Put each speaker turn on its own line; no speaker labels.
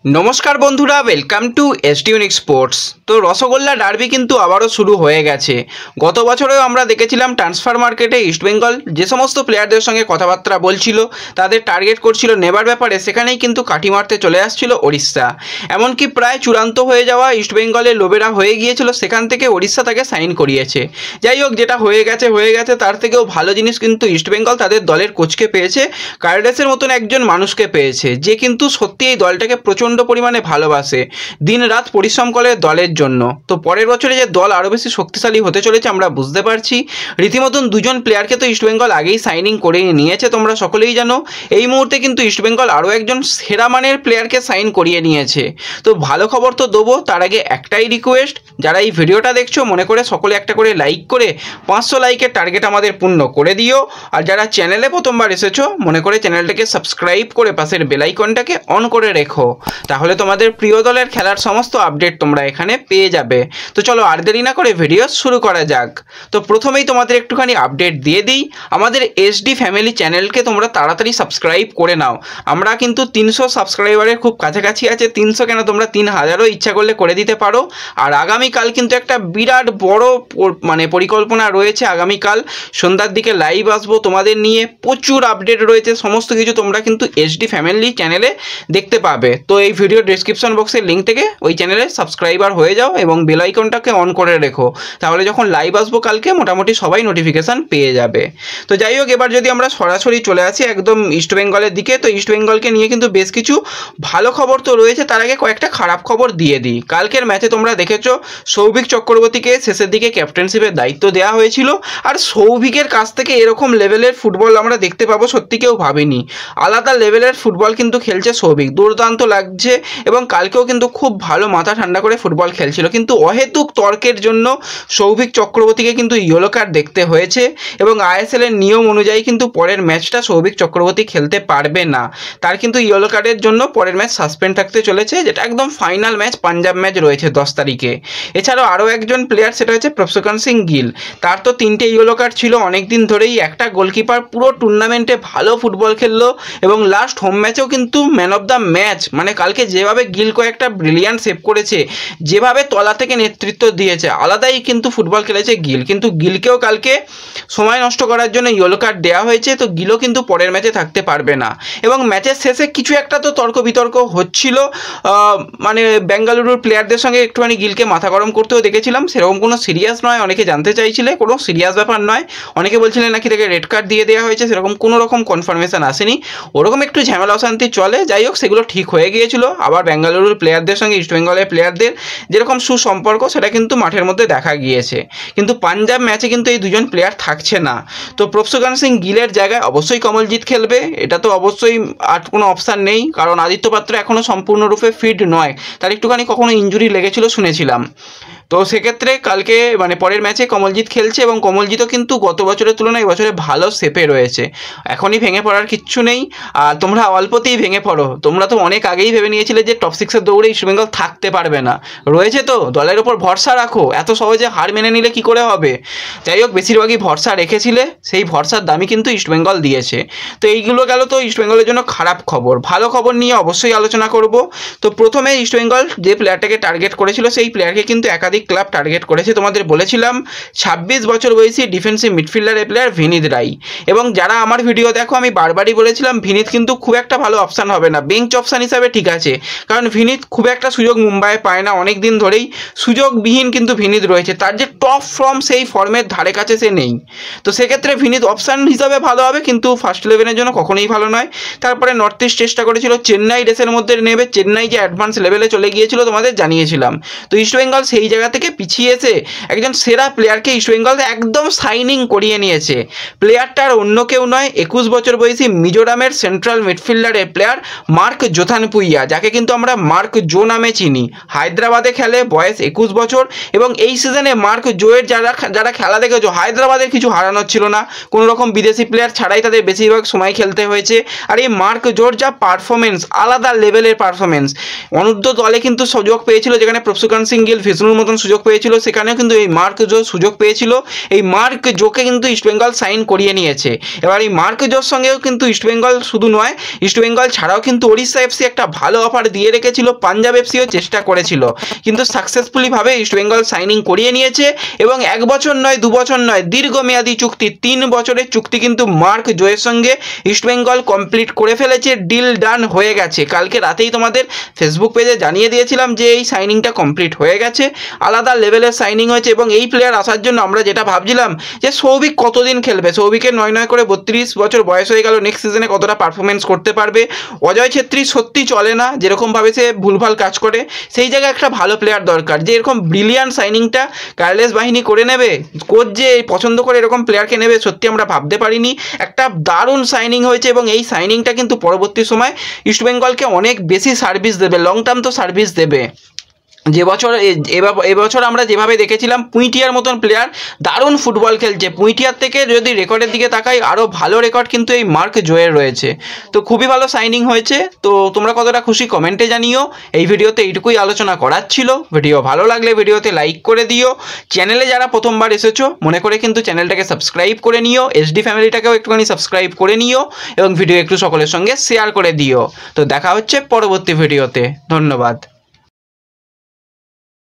नमस्कार बंधुरा welcome to SD unique sports. तो रसगोल्ला डार्बी किन्तु आबारो शुरू हो गेছে। गत বছরেও আমরা দেখেছিলাম ট্রান্সফার মার্কেটে ইস্টবেঙ্গল যে সমস্ত প্লেয়ারদের সঙ্গে কথাবার্তা বলছিল, তাদের টার্গেট করছিল নেবার ব্যাপারে, সেখানেই কিন্তু কাঠি মারতে চলে আসছিল ওড়িশা। এমনকি প্রায় চূড়ান্ত হয়ে যাওয়া ইস্টবেঙ্গলের লোবেরা হয়ে গিয়েছিল, সেখান থেকে ওড়িশা তাকে সাইন করিয়েছে। যাই হোক, যেটা হয়ে গেছে তার থেকেও ভালো জিনিস কিন্তু ইস্টবেঙ্গল তাদের দলের কোচকে পেয়েছে। কার্ডেসের মতন একজন মানুষকে পেয়েছে যে কিন্তু সত্যি এই দলটাকে প্রচণ্ড পরিমাণে ভালোবাসে, দিন রাত পরিশ্রম করে দলের জন্য। তো পরের বছরে যে দল আরও বেশি শক্তিশালী হতে চলেছে আমরা বুঝতে পারছি। রীতিমতন দুজন প্লেয়ারকে তো ইস্টবেঙ্গল আগেই সাইনিং করে নিয়েছে, তোমরা সকলেই জানো। এই মুহূর্তে কিন্তু ইস্টবেঙ্গল আরও একজন সেরা মানের প্লেয়ারকে সাইন করিয়ে নিয়েছে। তো ভালো খবর তো দেবো, তার আগে একটাই রিকোয়েস্ট, যারা এই ভিডিওটা দেখছো মনে করে সকলে একটা করে লাইক করে 500 লাইকের টার্গেট আমাদের পূর্ণ করে দিও। আর যারা চ্যানেলে প্রথমবার এসেছো মনে করে চ্যানেলটাকে সাবস্ক্রাইব করে পাশের বেল আইকনটাকে অন করে রেখো, তাহলে তোমাদের প্রিয় দলের খেলার সমস্ত আপডেট তোমরা এখানে পেয়ে যাবে। তো চলো আর দেরি না করে ভিডিও শুরু করা যাক। তো প্রথমেই তোমাদের একটুখানি আপডেট দিয়ে দিই, আমাদের এসডি ফ্যামিলি চ্যানেলকে তোমরা তাড়াতাড়ি সাবস্ক্রাইব করে নাও। আমরা কিন্তু 300 সাবস্ক্রাইবারের খুব কাছাকাছি আছে, 300 কেন তোমরা 3000ও ইচ্ছা করলে করে দিতে পারো। আর আগামীকাল কিন্তু একটা বিরাট বড় পরিকল্পনা রয়েছে। আগামীকাল সন্ধ্যার দিকে লাইভ আসবো তোমাদের নিয়ে, প্রচুর আপডেট রয়েছে, সমস্ত কিছু তোমরা কিন্তু এসডি ফ্যামিলি চ্যানেলে দেখতে পাবে। তো এই ভিডিও ডেসক্রিপশন বক্সের লিঙ্ক থেকে ওই চ্যানেলে সাবস্ক্রাইবার হয়ে যাও এবং বেল আইকনটাকে অন করে রেখো, তাহলে যখন লাইভ আসবো কালকে মোটামুটি সবাই নোটিফিকেশান পেয়ে যাবে। তো যাই হোক, এবার যদি আমরা সরাসরি চলে আসি একদম ইস্টবেঙ্গলের দিকে, তো ইস্টবেঙ্গলকে নিয়ে কিন্তু বেশ কিছু ভালো খবর তো রয়েছে, তার আগে কয়েকটা খারাপ খবর দিয়ে দিই। কালকের ম্যাচে তোমরা দেখেছো সৌভিক চক্রবর্তীকে শেষের দিকে ক্যাপ্টেনশিপের দায়িত্ব দেওয়া হয়েছিল। আর সৌভিকের কাছ থেকে এরকম লেভেলের ফুটবল আমরা দেখতে পাবো সত্যি কেউ ভাবেনি। আলাদা লেভেলের ফুটবল কিন্তু খেলছে সৌভিক, দুর্দান্ত লাগছে। এবং কালকেও কিন্তু খুব ভালো মাথা ঠান্ডা করে ফুটবল খেলছিল, কিন্তু অহেতুক তর্কের জন্য সৌভিক চক্রবর্তীকে কিন্তু ইয়েলো কার্ড দেখতে হয়েছে। এবং আইএসএল এর নিয়ম অনুযায়ী কিন্তু পরের ম্যাচটা সৌভিক চক্রবর্তী খেলতে পারবে না, তার কিন্তু ইয়েলো কার্ডের জন্য পরের ম্যাচ সাসপেন্ড থাকতে চলেছে, যেটা একদম ফাইনাল ম্যাচ পাঞ্জাব ম্যাচ রয়েছে 10 তারিখে। এছাড়াও আরও একজন প্লেয়ার, সেটা হচ্ছে প্রফসকান সিং গিল, তার তো 3টে ইয়েলো কার্ড ছিল অনেক দিন ধরেই। একটা গোলকিপার পুরো টুর্নামেন্টে ভালো ফুটবল খেললো এবং লাস্ট হোম ম্যাচেও কিন্তু ম্যান অফ দ্য ম্যাচ, কালকে যেভাবে গিল কয়েকটা ব্রিলিয়ান্ট সেভ করেছে, যেভাবে তলা থেকে নেতৃত্ব দিয়েছে, আলাদাই কিন্তু ফুটবল খেলেছে গিল। কিন্তু গিলকেও কালকে সময় নষ্ট করার জন্য ইয়েলো কার্ড দেওয়া হয়েছে, তো গিলও কিন্তু পরের ম্যাচে থাকতে পারবে না। এবং ম্যাচের শেষে কিছু একটা তো তর্ক বিতর্ক হচ্ছিল, বেঙ্গালুরুর প্লেয়ারদের সঙ্গে একটুখানি গিলকে মাথা গরম করতেও দেখেছিলাম। সেরকম কোনো সিরিয়াস নয়, অনেকে জানতে চাইছিলে, কোনো সিরিয়াস ব্যাপার নয়। অনেকে বলছিলেন নাকি তাকে রেড কার্ড দিয়ে দেওয়া হয়েছে, সেরকম কোনো রকম কনফার্মেশন আসেনি। ওরকম একটু ঝামেলা অশান্তি চলে, যাই হোক সেগুলো ঠিক হয়ে গিয়েছিল। আবার বেঙ্গালুরুর প্লেয়ারদের সঙ্গে ইস্টবেঙ্গলের প্লেয়ারদের যেরকম সুসম্পর্ক সেটা কিন্তু মাঠের মধ্যে দেখা গিয়েছে। কিন্তু পাঞ্জাব ম্যাচে কিন্তু এই দুজন প্লেয়ার থাকছে না। তো প্রফসকান সিং গিলের জায়গায় অবশ্যই কমলজিৎ খেলবে, এটা তো অবশ্যই, আর কোনো অপশান নেই, কারণ আদিত্য পাত্র এখনও সম্পূর্ণরূপে ফিট নয়, তার একটুখানি কখনো ইঞ্জুরি লেগেছিল শুনেছিলাম। তো সেক্ষেত্রে কালকে পরের ম্যাচে কমলজিৎ খেলছে এবং কমলজিৎও কিন্তু গত বছরের তুলনায় এবছরে ভালো শেপে রয়েছে। এখনই ভেঙে পড়ার কিচ্ছু নেই, আর তোমরা অল্পতেই ভেঙে পড়ো। তোমরা তো অনেক আগেই ভেবে নিয়েছিলে যে টপ 6-এর দৌড়ে ইস্টবেঙ্গল থাকতে পারবে না, রয়েছে তো, দলের ওপর ভরসা রাখো, এত সহজে হার মেনে নিলে কি করে হবে। যাই হোক, বেশিরভাগই ভরসা রেখেছিলে, সেই ভরসার দামই কিন্তু ইস্টবেঙ্গল দিয়েছে। তো এইগুলো গেল তো ইস্টবেঙ্গলের জন্য খারাপ খবর। ভালো খবর নিয়ে অবশ্যই আলোচনা করব। তো প্রথমে ইস্টবেঙ্গল যে প্লেয়ারটাকে টার্গেট করেছিল সেই প্লেয়ারকে কিন্তু একাধিক ক্লাব টার্গেট করেছে। তোমাদের বলেছিলাম 26 বছর বয়সী ডিফেন্সিভ মিডফিল্ডারের প্লেয়ার ভিনিত রাই। এবং যারা আমার ভিডিও দেখো আমি বারবারই বলেছিলাম ভিনিত কিন্তু খুব একটা ভালো অপশান হবে না, বেঞ্চ অপশান হিসাবে ঠিক আছে, কারণ ভিনিত খুব একটা সুযোগ মুম্বাইয়ে পায় না, অনেক দিন ধরেই সুযোগবিহীন কিন্তু ভিনিত রয়েছে, তার যে টপ ফর্ম সেই ফর্মের ধারে কাছে সে নেই। তো সেক্ষেত্রে ভিনিত অপশান হিসাবে ভালো হবে, কিন্তু ফার্স্ট 11-এর জন্য কখনোই ভালো নয়। তারপরে নর্থ ইস্ট চেষ্টা করেছিল, চেন্নাই রেসের মধ্যে নেবে, চেন্নাই যে অ্যাডভান্স লেভেলে চলে গিয়েছিল তোমাদের জানিয়েছিলাম। তো ইস্টবেঙ্গল সেই জায়গা থেকে পিছিয়ে এসে একজন সেরা প্লেয়ারকে ইস্টবেঙ্গল একদম সাইনিং করিয়ে নিয়েছে। প্লেয়ারটার অন্য কেউ নয়, 21 বছর বয়সী মিজোরামের সেন্ট্রাল মিডফিল্ডারের প্লেয়ার মার্ক জোথানপুইয়া, যাকে কিন্তু আমরা মার্ক জো নামে চিনি। হায়দ্রাবাদে খেলে, বয়স 21 বছর। এবং এই সিজনে মার্ক জোয়ের যারা খেলা দেখেছো, হায়দ্রাবাদের কিছু হারানোর ছিল না, কোনো রকম বিদেশি প্লেয়ার ছাড়াই তাদের বেশিরভাগ সময় খেলতে হয়েছে। আর এই মার্ক জোর যা পারফরমেন্স, আলাদা লেভেলের পারফরমেন্স। অনূর্ধ্ব দলে কিন্তু সুযোগ পেয়েছিল, যেখানে প্রফসকান সিং গিল, ভিষ্ণুর মতন সুযোগ পেয়েছিল, সেখানেও কিন্তু এই মার্ক জো সুযোগ পেয়েছিল। এই মার্ক জোকে কিন্তু ইস্টবেঙ্গল সাইন করিয়ে নিয়েছে। এবার এই মার্ক জোর সঙ্গেও কিন্তু ইস্টবেঙ্গল শুধু নয়, ইস্টবেঙ্গল ছাড়াও কিন্তু ওড়িশা এফসি একটা ভালো অফার দিয়ে রেখেছিল, পাঞ্জাব এফসিও চেষ্টা করেছিল, কিন্তু সাকসেসফুলিভাবে ইস্টবেঙ্গল সাইনিং করিয়ে নিয়েছে। এবং 1 বছর নয় 2 বছর নয়, দীর্ঘমেয়াদী চুক্তি 3 বছরের চুক্তি কিন্তু মার্ক জোয়ের সঙ্গে ইস্টবেঙ্গল কমপ্লিট করে ফেলেছে। ডিল ডান হয়ে গেছে। কালকে রাতেই তোমাদের ফেসবুক পেজে জানিয়ে দিয়েছিলাম যে এই সাইনিংটা কমপ্লিট হয়ে গেছে, আলাদা লেভেলের সাইনিং হয়েছে। এবং এই প্লেয়ার আসার জন্য আমরা যেটা ভাবছিলাম যে সৌভিক কতদিন খেলবে, সৌভিকের 9 করে 32 বছর বয়স হয়ে গেল, নেক্সট সিজনে কতটা পারফরমেন্স করতে পারবে। অজয় ছেত্রী সত্যি চলে না, যেরকমভাবে সে ভুলভাল কাজ করে, সেই জায়গায় একটা ভালো প্লেয়ার দরকার যে এরকম ব্রিলিয়ান্ট সাইনিংটা কার্লেস বাহিনী করে নেবে। কোচ যে পছন্দ করে এরকম প্লেয়ারকে নেবে সত্যি আমরা ভাবতে পারিনি। একটা দারুণ সাইনিং হয়েছে এবং এই সাইনিংটা কিন্তু পরবর্তী সময় ইস্টবেঙ্গলকে অনেক বেশি সার্ভিস দেবে, লং টার্ম তো সার্ভিস দেবে। এবছর আমরা যেভাবে দেখেছিলাম পুঁইটিয়ার মতন প্লেয়ার দারুণ ফুটবল খেলছে, পুঁইটিয়ার থেকে যদি রেকর্ডের দিকে তাকাই আরও ভালো রেকর্ড কিন্তু এই মার্ক জোয়ের রয়েছে। তো খুবই ভালো সাইনিং হয়েছে। তো তোমরা কতটা খুশি কমেন্টে জানিও। এই ভিডিওতে এইটুকুই আলোচনা করার ছিল। ভিডিও ভালো লাগলে ভিডিওতে লাইক করে দিও। চ্যানেলে যারা প্রথমবার এসেছো মনে করে কিন্তু চ্যানেলটাকে সাবস্ক্রাইব করে নিও, এসডি ফ্যামিলিটাকেও একটুখানি সাবস্ক্রাইব করে নিও এবং ভিডিও একটু সকলের সঙ্গে শেয়ার করে দিও। তো দেখা হচ্ছে পরবর্তী ভিডিওতে। ধন্যবাদ।